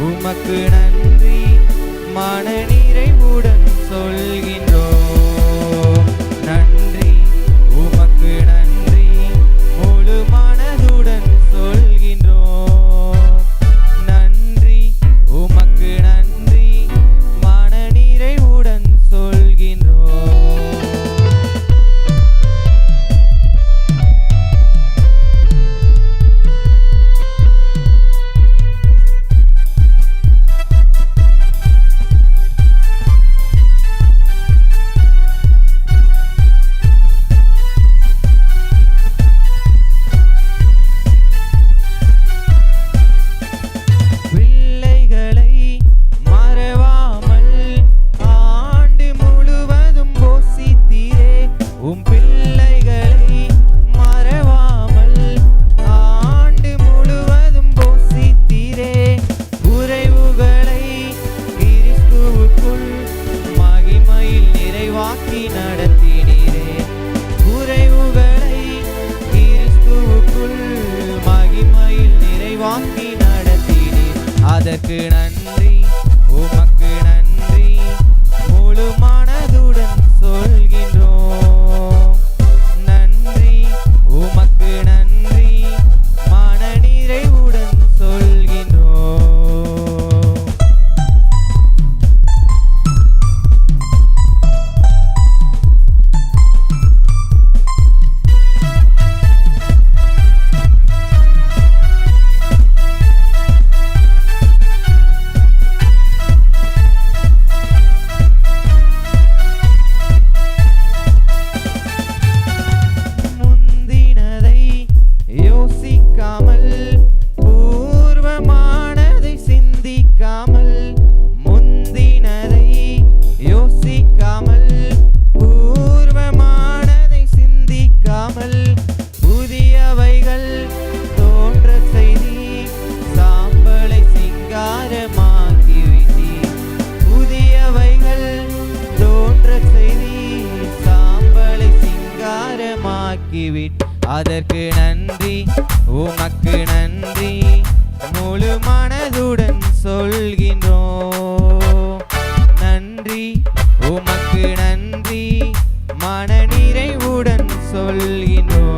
உமக்கு நன்றி மனநிறைவுடன் சொல்கின்றோம். நன்றி உமக்கு நன்றி முழு மனதுடன் சொல்கின்றோம். நன்றி உமக்கு நன்றி மனநிறைவுடன் சொல்கின்றோம். அதற்கு நன்றி உமக்கு நன்றி முழு மனதுடன் சொல்கின்றோம். நன்றி உமக்கு நன்றி மனநிறைவுடன் சொல்கின்றோம். புதியவைகள் தோன்ற செய்தி சாம்பலை சிங்காரமாக்கிவிட்டி. புதியவைகள் தோன்ற செய்தி சாம்பலை சிங்காரமாக்கிவிட். அதற்கு நன்றி உமக்கு நன்றி முழு மனதுடன் சொல்கின்றோம். நன்றி உமக்கு நன்றி மனநிறைவுடன் சொல்கின்றோம்.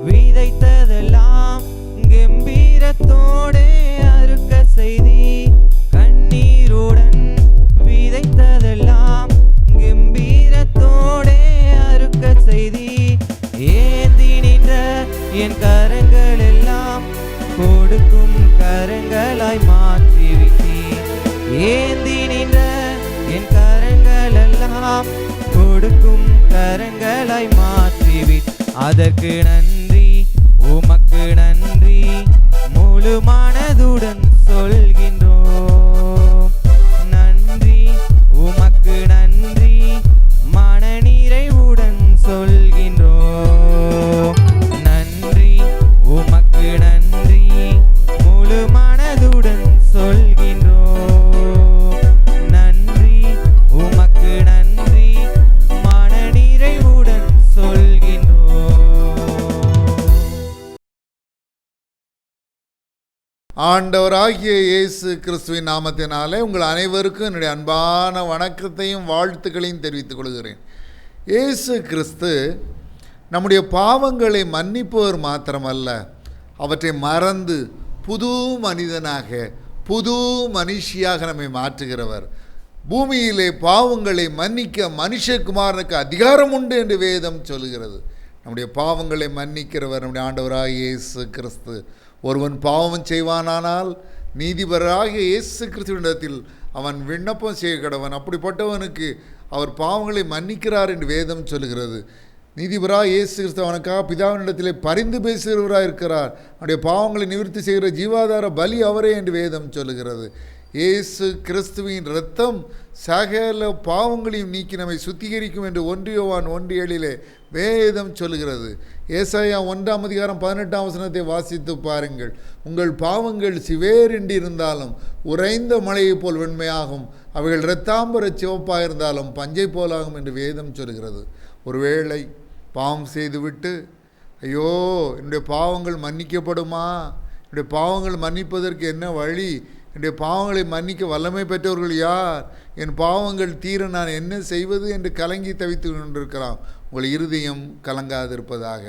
விதைத்ததெல்லாம் கம்பீரத்தோடே அறுக்க செய்தி. கண்ணீருடன் விதைத்ததெல்லாம் கம்பீரத்தோடே அறுக்க செய்தி. ஏந்தி நின்ற என் கரங்கள் எல்லாம் கொடுக்கும் கரங்களாய் மாற்றிவிட்டி. ஏந்தி நின்ற என் கரங்கள் எல்லாம் கொடுக்கும் கரங்களாய் மாற்றிவிட். அதற்கு நன்றி உமக்கு நன்றி முழு மனதுடன் சொல்கின்றோம். நன்றி உமக்கு நன்றி மனநிறைவுடன் சொல்கின்றோம். நன்றி உமக்கு நன்றி முழு மனதுடன் சொல்கின்றோம். நன்றி உமக்கு நன்றி மனநிறைவுடன் சொல்கின்றோம். ஆண்டவராகிய இயேசு கிறிஸ்துவின் நாமத்தினாலே உங்கள் அனைவருக்கும் என்னுடைய அன்பான வணக்கத்தையும் வாழ்த்துக்களையும் தெரிவித்துக் கொள்கிறேன். இயேசு கிறிஸ்து நம்முடைய பாவங்களை மன்னிப்பவர் மாத்திரமல்ல, அவற்றை மறந்து புது மனிதனாக புது மனுஷியாக நம்மை மாற்றுகிறவர். பூமியிலே பாவங்களை மன்னிக்க மனுஷகுமாரனுக்கு அதிகாரம் உண்டு என்று வேதம் சொல்கிறது. நம்முடைய பாவங்களை மன்னிக்கிறவர் நம்முடைய ஆண்டவராகிய இயேசு கிறிஸ்து. ஒருவன் பாவம் செய்வானானால் நீதிபராகிய இயேசு கிறிஸ்துவினிடத்தில் அவன் விண்ணப்பம் செய்ய கடவன். அப்படிப்பட்டவனுக்கு அவர் பாவங்களை மன்னிக்கிறார் என்று வேதம் சொல்கிறது. நீதிபராக இயேசு கிறிஸ்து அவனுக்காக பிதாவினிடத்திலே பரிந்து பேசுகிறவராக இருக்கிறார். அவனுடைய பாவங்களை நிவர்த்தி செய்கிற ஜீவாதார பலி அவரே என்று வேதம் சொல்கிறது. இயேசு கிறிஸ்துவின் இரத்தம் சகல பாவங்களையும் நீக்கி நம்மை சுத்திகரிக்கும் என்று 1 யோவான் 1:7 வேதம் சொல்கிறது. ஏசாயா 1:18 வாசித்து பாருங்கள். உங்கள் பாவங்கள் சிவேரென்று இருந்தாலும் உறைந்த மழையைப் போல் வெண்மையாகும், அவைகள் இரத்தாம்பர சிவப்பாக இருந்தாலும் பஞ்சை போலாகும் என்று வேதம் சொல்கிறது. ஒருவேளை பாவம் செய்துவிட்டு, ஐயோ என்னுடைய பாவங்கள் மன்னிக்கப்படுமா, என்னுடைய பாவங்கள் மன்னிப்பதற்கு என்ன வழி, என்னுடைய பாவங்களை மன்னிக்க வல்லமை பெற்றவர்கள் யார், என் பாவங்கள் தீர நான் என்ன செய்வது என்று கலங்கி தவித்து கொண்டிருக்கலாம். உங்கள் இருதயம் கலங்காதிருப்பதாக.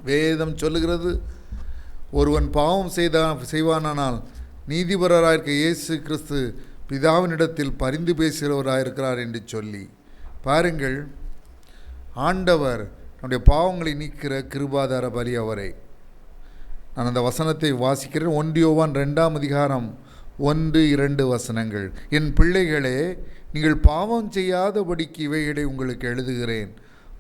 வேதம் சொல்லுகிறது, ஒருவன் பாவம் செய்வானானால் நீதிபரராயிருக்க இயேசு கிறிஸ்து பிதாவினிடத்தில் பரிந்து பேசுகிறவராயிருக்கிறார் என்று சொல்லி பாருங்கள். ஆண்டவர் நம்முடைய பாவங்களை நீக்கிற கிருபாதார பலி அவரை. நான் அந்த வசனத்தை வாசிக்கிறேன். 1 யோவான் 2:1-2 என் பிள்ளைகளே, நீங்கள் பாவம் செய்யாதபடிக்கு இவைகளை உங்களுக்கு எழுதுகிறேன்.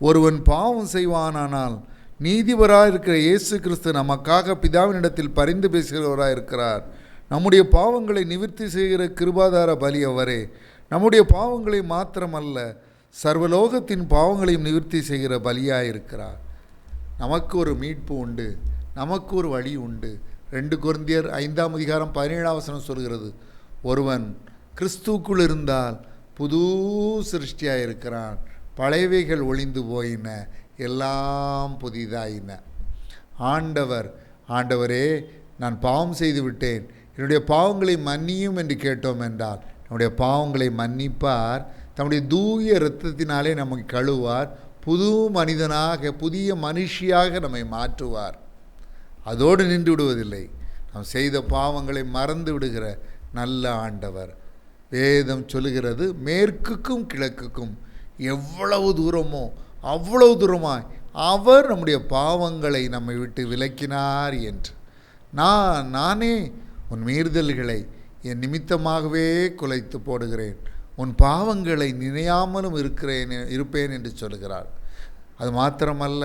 ஒருவன் பாவம் செய்வானானால் நீதிபராயிருக்கிற இயேசு கிறிஸ்து நமக்காக பிதாவினிடத்தில் பரிந்து பேசுகிறவராயிருக்கிறார். நம்முடைய பாவங்களை நிவர்த்தி செய்கிற கிருபாதார பலி அவரே. நம்முடைய பாவங்களை மாத்திரமல்ல, சர்வலோகத்தின் பாவங்களையும் நிவர்த்தி செய்கிற பலியாயிருக்கிறார். நமக்கு ஒரு மீட்பு உண்டு, நமக்கு ஒரு வழி உண்டு. 2 கொரிந்தியர் 5:17 சொல்கிறது, ஒருவன் கிறிஸ்துவுக்குள் இருந்தால் புது சிருஷ்டியாக இருக்கிறான், பழையவைகள் ஒளிந்து போயின, எல்லாம் புதிதாயின. ஆண்டவரே நான் பாவம் செய்து விட்டேன், என்னுடைய பாவங்களை மன்னியும் என்று கேட்டோம் என்றால் நம்முடைய பாவங்களை மன்னிப்பார். தம்முடைய தூய இரத்தத்தினாலே நம்மை கழுவார், புது மனிதனாக புதிய மனுஷியாக நம்மை மாற்றுவார். அதோடு நின்று விடுவதில்லை, நாம் செய்த பாவங்களை மறந்து விடுகிற நல்ல ஆண்டவர். வேதம் சொல்லுகிறது, மேற்குக்கும் கிழக்குக்கும் எவ்வளவு தூரமோ அவ்வளவு தூரமாய் அவர் நம்முடைய பாவங்களை நம்மை விட்டு விலக்கினார் என்று. நானே உன் மீறுதல்களை என் நிமித்தமாகவே குலைத்து போடுகிறேன், உன் பாவங்களை நினையாமலும் இருப்பேன் என்று சொல்கிறார். அது மாத்திரமல்ல,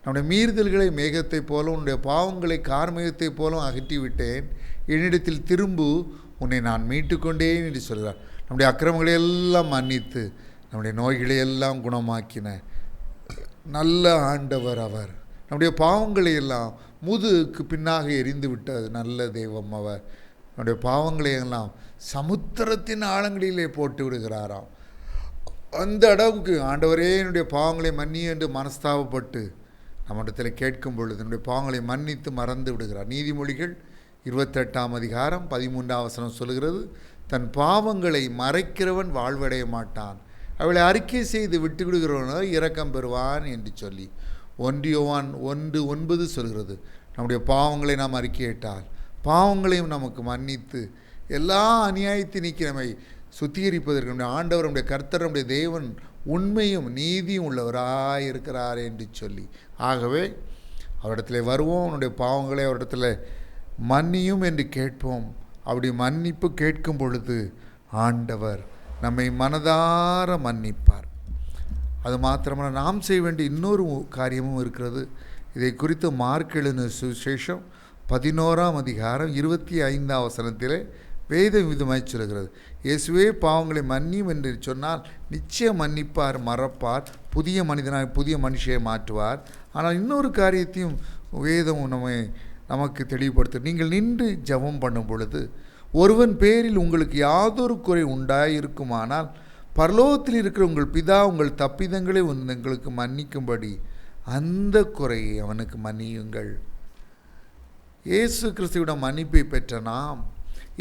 நம்முடைய மீறுதல்களை மேகத்தைப் போலும் உன்னுடைய பாவங்களை கார்மேகத்தைப் போலும் அகற்றிவிட்டேன், என்னிடத்தில் திரும்பு, உன்னை நான் மீட்டுக்கொண்டேன் என்று சொல்கிறார். நம்முடைய அக்கிரமங்களை எல்லாம் மன்னித்து நம்முடைய நோய்களை எல்லாம் குணமாக்கின நல்ல ஆண்டவர் அவர். நம்முடைய பாவங்களை எல்லாம் முதுகுக்கு பின்னாக எரிந்து விட்ட நல்ல தெய்வம் அவர். நம்முடைய பாவங்களை எல்லாம் சமுத்திரத்தின் ஆழங்களிலே போட்டு விடுகிறாராம். அந்த அளவுக்கு ஆண்டவரே என்னுடைய பாவங்களை மன்னி என்று மனஸ்தாபப்பட்டு நம்மிடத்தில் கேட்கும் பொழுது நம்முடைய பாவங்களை மன்னித்து மறந்து விடுகிறார். நீதிமொழிகள் 28:13 சொல்கிறது, தன் பாவங்களை மறைக்கிறவன் வாழ்வடைய மாட்டான், அவளை அறிக்கை செய்து விட்டு விடுகிறவனோ இரக்கம் பெறுவான் என்று சொல்லி 1 யோவான் 1:9 சொல்கிறது, நம்முடைய பாவங்களை நாம் அறிக்கையிட்டால் பாவங்களையும் நமக்கு மன்னித்து எல்லா அநியாயத்தை நீக்கி நம்மை சுத்திகரிப்பதற்கு நம்முடைய ஆண்டவர், நம்முடைய கர்த்தர், நம்முடைய தேவன் உண்மையும் நீதியும் உள்ளவராய் இருக்கிறார் என்று சொல்லி, ஆகவே அவரிடத்தில் வருவோம், அவனுடைய பாவங்களை அவரிடத்தில் மன்னியும் என்று கேட்போம். அப்படி மன்னிப்பு கேட்கும் பொழுது ஆண்டவர் நம்மை மனதார மன்னிப்பார். அது மாத்திரமல்ல, நாம் செய்ய வேண்டிய இன்னொரு காரியமும் இருக்கிறது. இதை குறித்து மார்க் எழுதின சுவிசேஷம் 11:25 வேதம் விதமாய் சொல்கிறது, இயேசுவே பாவங்களை மன்னியும் என்று சொன்னால் நிச்சயம் மன்னிப்பார், மறப்பார், புதிய மனிதனாய் புதிய மனுஷியை மாற்றுவார். ஆனால் இன்னொரு காரியத்தையும் வேதம் நமக்கு தெளிவுபடுத்தும். நீங்கள் நின்று ஜெபம் பண்ணும் பொழுது ஒருவன் பேரில் உங்களுக்கு யாதொரு குறை உண்டாயிருக்குமானால் பரலோகத்தில் இருக்கிற உங்கள் பிதா உங்கள் தப்பிதங்களை உங்களுக்கு மன்னிக்கும்படி அந்த குறையை அவனுக்கு மன்னியுங்கள். இயேசு கிறிஸ்துவிடம் மன்னிப்பை பெற்ற நாம்,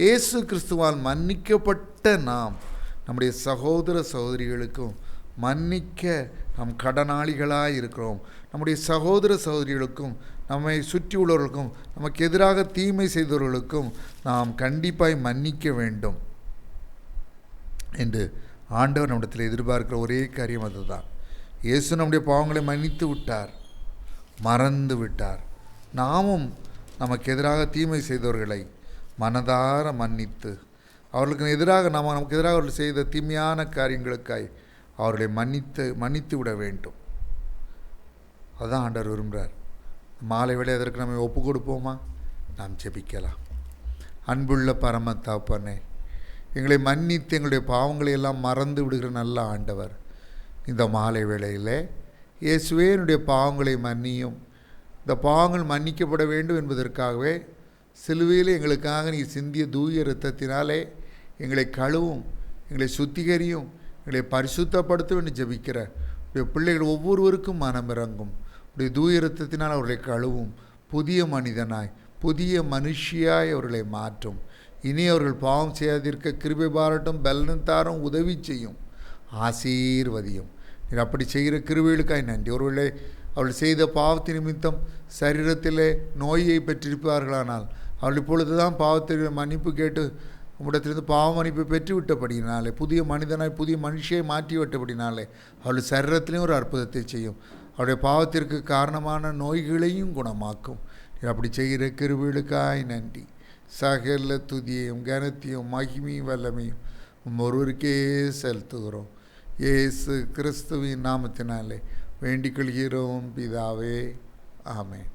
இயேசு கிறிஸ்துவால் மன்னிக்கப்பட்ட நாம் நம்முடைய சகோதர சகோதரிகளுக்கும் மன்னிக்க நாம் கடனாளிகளாக இருக்கிறோம். நம்முடைய சகோதர சகோதரிகளுக்கும் நம்மை சுற்றி உள்ளவர்களுக்கும் நமக்கு எதிராக தீமை செய்தவர்களுக்கும் நாம் கண்டிப்பாய் மன்னிக்க வேண்டும் என்று ஆண்டவர் நம்மிடத்தில் எதிர்பார்க்கிற ஒரே காரியம் அதுதான். இயேசு நம்முடைய பாவங்களை மன்னித்து விட்டார், மறந்து விட்டார். நாமும் நமக்கு எதிராக தீமை செய்தவர்களை மனதார மன்னித்து அவர்களுக்கு எதிராக நமக்கு எதிராக அவர்கள் செய்த தீமையான காரியங்களுக்காய் அவர்களை மன்னித்து விட வேண்டும். அதுதான் ஆண்டவர் விரும்புகிறார். மாலை வேளை அதற்கு நம்ம ஒப்பு கொடுப்போமா? நாம் ஜெபிக்கலாம். அன்புள்ள பரம தகப்பனே, எங்களை மன்னித்து எங்களுடைய பாவங்களை எல்லாம் மறந்து விடுகிற நல்ல ஆண்டவர், இந்த மாலை வேளையில் இயேசுவே என்னுடைய பாவங்களை மன்னியும், இந்த பாவங்கள் மன்னிக்கப்பட வேண்டும் என்பதற்காகவே சிலுவையில் எங்களுக்காக நீ சிந்திய தூய இரத்தத்தினாலே எங்களை கழுவும், எங்களை சுத்திகரியும், எங்களை பரிசுத்தப்படுத்தும் என்று ஜெபிக்கிற உடைய பிள்ளைகள் ஒவ்வொருவருக்கும் மனமிறங்கும். உடைய தூய இரத்தத்தினால் அவர்களை கழுவும், புதிய மனிதனாய் புதிய மனுஷியாய் அவர்களை மாற்றும். இனி அவர்கள் பாவம் செய்யாதிருக்க கிருபை பாராட்டும், பலன் தாரும், உதவி செய்யும், ஆசீர்வதியும். நீர் அப்படி செய்கிற கிருபைகளுக்காய் நன்றி. ஒருவேளை அவர்கள் செய்த பாவத்தின் நிமித்தம் சரீரத்திலே நோயை பெற்றிருப்பார்களானால் அவர்கள் இப்பொழுது தான் பாவத்திற்கு மன்னிப்பு கேட்டு உம்மிடத்திலிருந்து பாவ மன்னிப்பு பெற்றுவிட்டபடினாலே, புதிய மனிதனாய் புதிய மனுஷியை மாற்றிவிட்டபடினாலே அவர்கள் சரீரத்திலையும் ஒரு அற்புதத்தை செய்யும். அவருடைய பாவத்திற்கு காரணமான நோய்களையும் குணமாக்கும். அப்படி செய்கிற கிருபைகளுக்காய் நன்றி. சகல துதியையும் கனத்தையும் மகிமையும் வல்லமையும் ஒருவருக்கே செலுத்துகிறோம். இயேசு கிறிஸ்துவின் நாமத்தினாலே வேண்டிக் கொள்கிறோம் பிதாவே, ஆமென்.